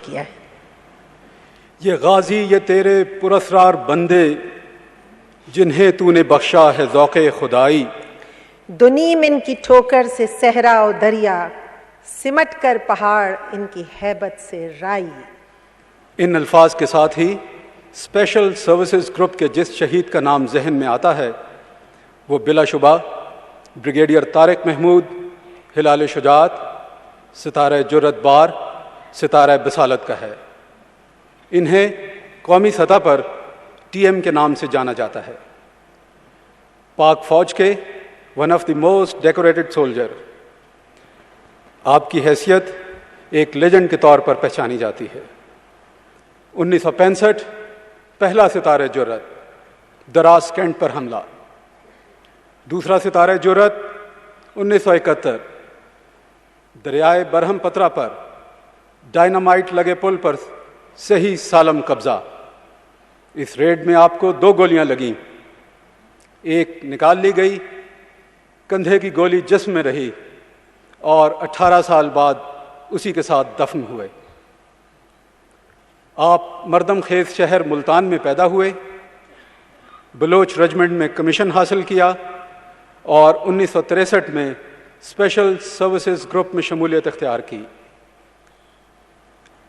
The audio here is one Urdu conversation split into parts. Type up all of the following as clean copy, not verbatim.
کیا ہے۔ یہ غازی یہ تیرے پراسرار بندے جنہیں تو نے بخشا ہے ذوق خدائی، دنیم ان کی ٹھوکر سے صحرا و دریا، سمٹ کر پہاڑ ان کی ہیبت سے رائی۔ ان الفاظ کے ساتھ ہی اسپیشل سروسز گروپ کے جس شہید کا نام ذہن میں آتا ہے وہ بلا شبہ بریگیڈیئر طارق محمود، ہلال شجاعت، ستارہ جرأت بار، ستارہ بصالت کا ہے۔ انہیں قومی سطح پر ٹی ایم کے نام سے جانا جاتا ہے۔ پاک فوج کے one of the most decorated soldier, آپ کی حیثیت ایک لیجنڈ کے طور پر پہچانی جاتی ہے۔ 1965 پہلا ستارہ جرأت دراس کینٹ پر حملہ، دوسرا ستارہ جرأت 1971 دریائے برہم پترا پر ڈائنامائٹ لگے پل پر صحیح سالم قبضہ۔ اس ریڈ میں آپ کو 2 گولیاں لگیں، ایک نکال لی گئی، کندھے کی گولی جسم میں رہی اور 18 سال بعد اسی کے ساتھ دفن ہوئے۔ آپ مردم خیز شہر ملتان میں پیدا ہوئے، بلوچ رجمنٹ میں کمیشن حاصل کیا اور 1963 میں اسپیشل سروسز گروپ میں شمولیت اختیار کی۔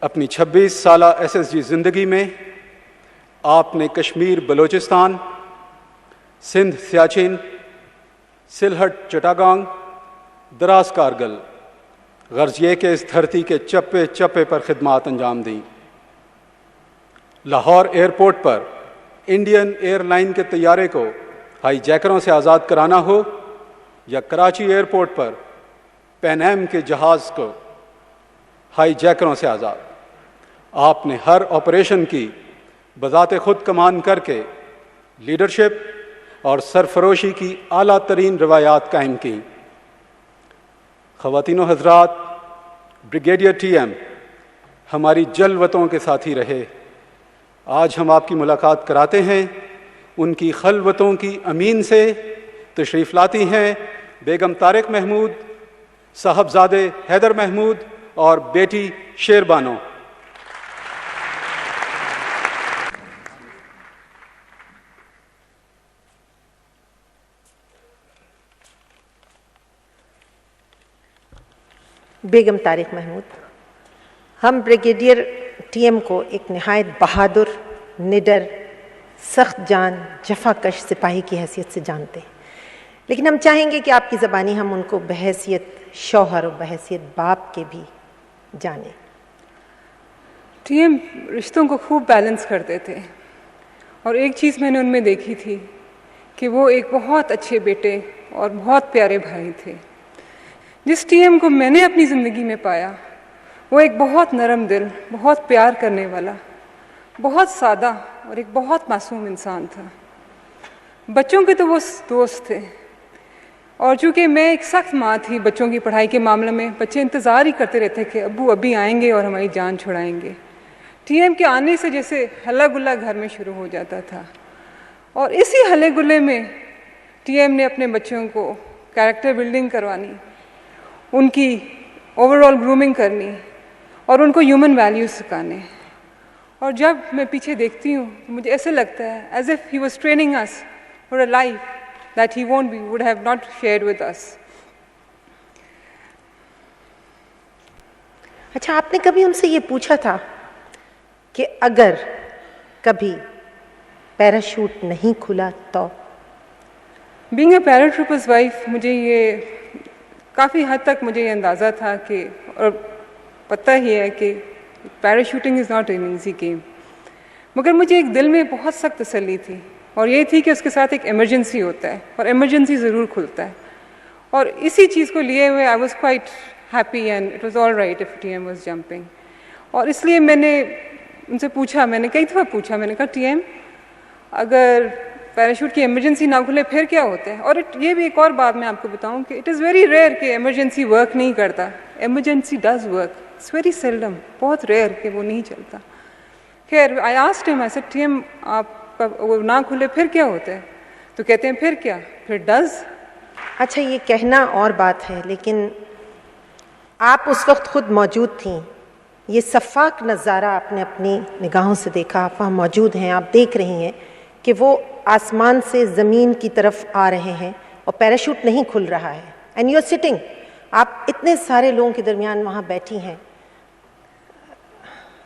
اپنی 26 سالہ ایس ایس جی زندگی میں آپ نے کشمیر بلوچستان، سندھ سیاچن، سلہٹ چٹاگانگ، دراز کارگل، غرض یہ کہ اس دھرتی کے چپے چپے پر خدمات انجام دیں۔ لاہور ایئرپورٹ پر انڈین ایئر لائن کے طیارے کو ہائی جیکروں سے آزاد کرانا ہو یا کراچی ایئرپورٹ پر پین ایم کے جہاز کو ہائی جیکروں سے آزاد، آپ نے ہر آپریشن کی بذات خود کمان کر کے لیڈرشپ اور سرفروشی کی اعلیٰ ترین روایات قائم کیں۔ خواتین و حضرات، بریگیڈیئر ٹی ایم ہماری جلوتوں کے ساتھی رہے۔ آج ہم آپ کی ملاقات کراتے ہیں ان کی خلوتوں کی امین سے۔ تشریف لاتی ہیں بیگم طارق محمود، صاحبزادے حیدر محمود اور بیٹی شیر بانو۔ بیگم طارق محمود، ہم بریگیڈیئر ٹی ایم کو ایک نہایت بہادر، نڈر، سخت جان، جفا کش سپاہی کی حیثیت سے جانتے ہیں، لیکن ہم چاہیں گے کہ آپ کی زبانی ہم ان کو بحیثیت شوہر و بحیثیت باپ کے بھی جانیں۔ ٹی ایم رشتوں کو خوب بیلنس کرتے تھے، اور ایک چیز میں نے ان میں دیکھی تھی کہ وہ ایک بہت اچھے بیٹے اور بہت پیارے بھائی تھے۔ جس ٹی ایم کو میں نے اپنی زندگی میں پایا وہ ایک بہت نرم دل، بہت پیار کرنے والا، بہت سادہ اور ایک بہت معصوم انسان تھا۔ بچوں کے تو وہ دوست تھے، اور چونکہ میں ایک سخت ماں تھی بچوں کی پڑھائی کے معاملے میں، بچے انتظار ہی کرتے رہتے کہ ابو ابھی آئیں گے اور ہماری جان چھڑائیں گے۔ ٹی ایم کے آنے سے جیسے ہلا گلا گھر میں شروع ہو جاتا تھا، اور اسی ہلے گلے میں ٹی ایم نے اپنے بچوں کو کیریکٹر بلڈنگ کروانی، ان کی اوور آل گرومنگ کرنی اور ان کو ہیومن ویلیوز سکھانے۔ اور جب میں پیچھے دیکھتی ہوں تو مجھے ایسے لگتا ہے as if he was training as for a life that he would have not shared with us۔ اچھا، آپ نے کبھی ان سے یہ پوچھا تھا کہ اگر کبھی پیراشوٹ نہیں کھلا تو؟ بینگ اے پیراٹروپرز وائف، مجھے یہ کافی حد تک مجھے یہ اندازہ تھا کہ، اور پتہ ہی ہے کہ parachuting is not an easy game, مگر مجھے ایک دل میں بہت سخت تسلی تھی، اور یہ تھی کہ اس کے ساتھ ایک ایمرجنسی ہوتا ہے، اور ایمرجنسی ضرور کھلتا ہے۔ اور اسی چیز کو لیے ہوئے I was quite happy and it was all right if T M was jumping. اور اس لیے میں نے ان سے پوچھا، میں نے کئی دفعہ پوچھا، میں نے کہا ٹی ایم اگر پیراشوٹ کی ایمرجنسی نہ کھلے پھر کیا ہوتا ہے؟ اور یہ بھی ایک اور بات میں آپ کو بتاؤں کہ اٹ از ویری ریئر کہ ایمرجنسی ورک نہیں کرتا۔ Emergency does work, it's very seldom, بہت ریئر کہ وہ نہیں چلتا۔ خیر، آئی آسکڈ ہم، آئی سیڈ ٹی ایم آپ کا وہ نہ کھلے پھر کیا ہوتا ہے؟ تو کہتے ہیں پھر کیا؟ پھر ڈز۔ اچھا، یہ کہنا اور بات ہے، لیکن آپ اس وقت خود موجود تھیں یہ صفاق نظارہ آپ نے اپنی نگاہوں سے دیکھا، آپ وہاں موجود ہیں، آپ دیکھ رہی ہیں کہ وہ آسمان سے زمین کی طرف آ رہے ہیں اور پیراشوٹ نہیں کھل رہا ہے، اینڈ یو آر سٹنگ، آپ اتنے سارے لوگوں کے درمیان وہاں بیٹھی ہیں.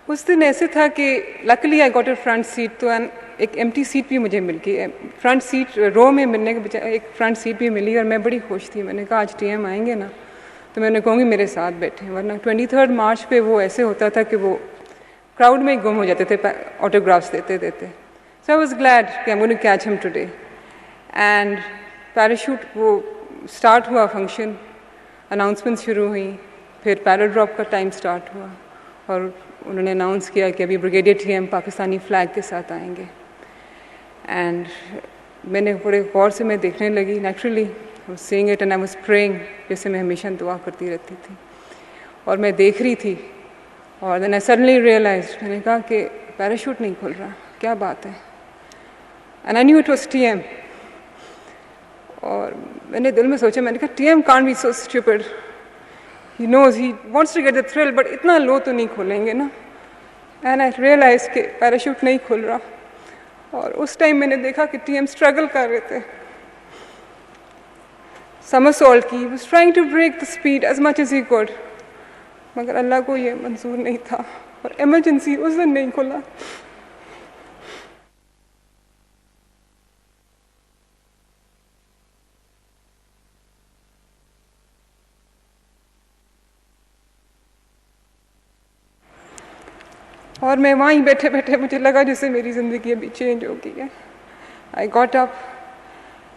اس دن ایسے تھا کہ luckily I got a front seat, تو ایک ایمٹی سیٹ بھی مجھے مل گئی، فرنٹ سیٹ رو میں ملنے کے بجائے ایک فرنٹ سیٹ بھی ملی اور میں بڑی خوش تھی. میں نے کہا آج ٹی ایم آئیں گے نا تو میں انہیں کہوں گی میرے ساتھ بیٹھے، ورنہ 23 مارچ پہ وہ ایسے ہوتا تھا کہ وہ کراؤڈ میں ہی گم ہو جاتے تھے آٹوگرافس دیتے دیتے. سو آئی واز گلیڈ کہ I'm going to catch him today. And parachute وہ اسٹارٹ ہوا فنکشن، اناؤنسمنٹ شروع ہوئی، پھر پیرا ڈراپ کا ٹائم اسٹارٹ ہوا اور انہوں نے اناؤنس کیا کہ ابھی brigadier T M Pakistani flag کے ساتھ آئیں گے. اینڈ میں نے بڑے غور سے میں دیکھنے لگی، naturally seeing it and I was praying, جیسے میں ہمیشہ دعا کرتی رہتی تھی، اور میں دیکھ رہی تھی اور دین آئی سڈنلی ریئلائزڈ، میں نے کہا کہ پیراشوٹ نہیں کھل رہا، کیا بات ہے. And I knew it was T M. اور میں نے دل میں سوچا، میں نے کہا T M can't be so stupid, he knows he wants to get the thrill, but اتنا لو تو نہیں کھولیں گے نا. اینڈ آئی ریئلائز کہ پیراشوٹ نہیں کھل رہا، اور اس ٹائم میں نے دیکھا کہ ٹی ایم اسٹرگل کر رہے تھے، سمرسالٹ کی، was trying to break the speed as much as he could, مگر اللہ کو یہ منظور نہیں تھا اور ایمرجنسی اس دن نہیں کھلا. اور میں وہیں بیٹھے بیٹھے مجھے لگا جیسے میری زندگی ابھی چینج ہو گئی ہے. I got up